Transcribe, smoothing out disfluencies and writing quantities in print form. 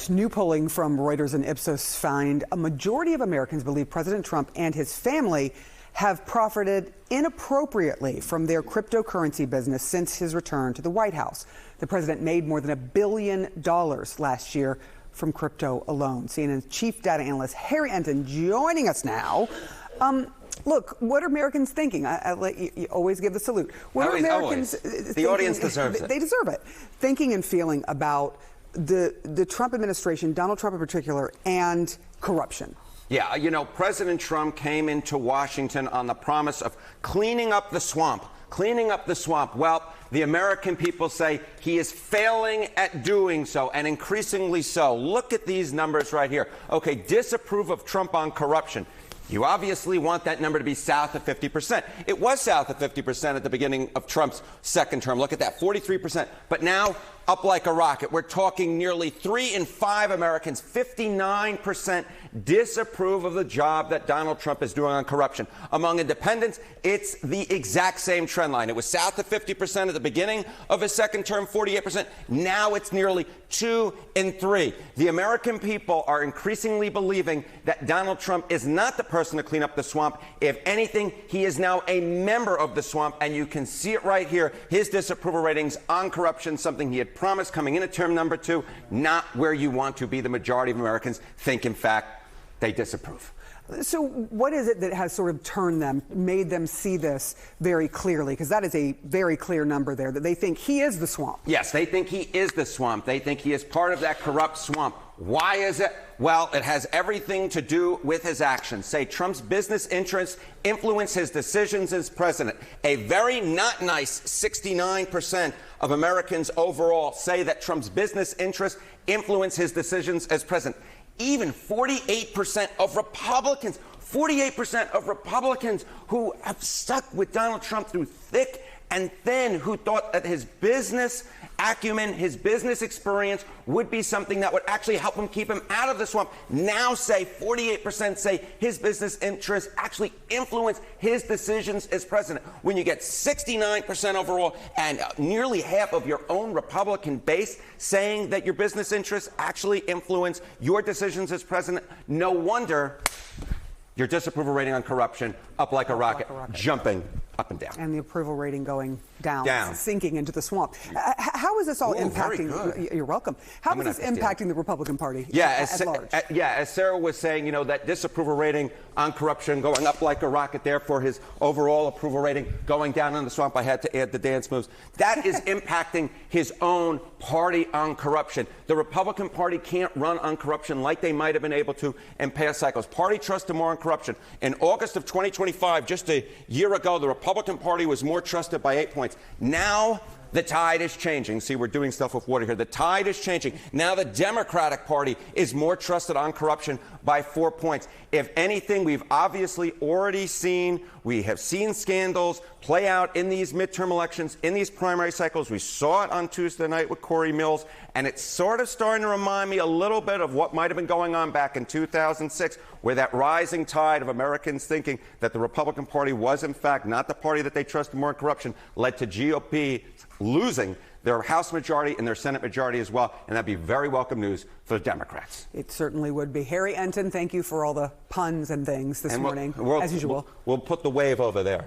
New polling from Reuters and Ipsos find a majority of Americans believe President Trump and his family have profited inappropriately from their cryptocurrency business since his return to the White House. The president made more than $1 billion last year from crypto alone. CNN's chief data analyst Harry Enten joining us now. Look, what are Americans thinking? I let you always give the salute. What are Americans thinking? The audience deserves it. They deserve it. Thinking and feeling about the Trump administration, Donald Trump in particular, and corruption. Yeah, you know, President Trump came into Washington on the promise of cleaning up the swamp. Cleaning up the swamp. Well, the American people say he is failing at doing so, and increasingly so. Look at these numbers right here. Okay, disapprove of Trump on corruption. You obviously want that number to be south of 50%. It was south of 50% at the beginning of Trump's second term. Look at that, 43%. But now, up like a rocket. We're talking nearly 3 in 5 Americans, 59% disapprove of the job that Donald Trump is doing on corruption. Among independents, it's the exact same trend line. It was south of 50% at the beginning of his second term, 48%. Now it's nearly 2 in 3. The American people are increasingly believing that Donald Trump is not the person to clean up the swamp. If anything, he is now a member of the swamp, and you can see it right here. His disapproval ratings on corruption, something he had promised coming into term number 2, not where you want to be. The majority of Americans think, in fact, they disapprove. So what is it that has sort of turned them, made them see this very clearly? Because that is a very clear number there, that they think he is the swamp. Yes, they think he is the swamp. They think he is part of that corrupt swamp. Why is it? Well, it has everything to do with his actions. Say Trump's business interests influence his decisions as president. A very not nice 69% of Americans overall say that Trump's business interests influence his decisions as president. Even 48% of Republicans, 48% of Republicans who have stuck with Donald Trump through thick and thin, who thought that his business acumen, his business experience would be something that would actually help him keep him out of the swamp, now say 48% say his business interests actually influence his decisions as president. When you get 69% overall and nearly half of your own Republican base saying that your business interests actually influence your decisions as president, no wonder your disapproval rating on corruption up like a rocket, jumping up and down. And the approval rating going down. Sinking into the swamp. How is this all impacting? You're welcome. How is this impacting the Republican Party at large? As Sarah was saying, you know, that disapproval rating on corruption going up like a rocket, therefore his overall approval rating going down in the swamp. I had to add the dance moves. That is impacting his own party on corruption. The Republican Party can't run on corruption like they might have been able to in past cycles. Party trusted more on corruption. In August of 2025, just a year ago, the Republican Party was more trusted by 8 points. Now the tide is changing. See, we're doing stuff with water here. The tide is changing. Now the Democratic Party is more trusted on corruption by 4 points. If anything, we've obviously already seen, we have seen scandals play out in these midterm elections, in these primary cycles. We saw it on Tuesday night with Corey Mills, and it's sort of starting to remind me a little bit of what might have been going on back in 2006, where that rising tide of Americans thinking that the Republican Party was, in fact, not the party that they trusted more in corruption, led to GOP losing their House majority and their Senate majority as well, and that'd be very welcome news for the Democrats. It certainly would be. Harry Enten, thank you for all the puns and things this morning, as usual. We'll put the wave over there.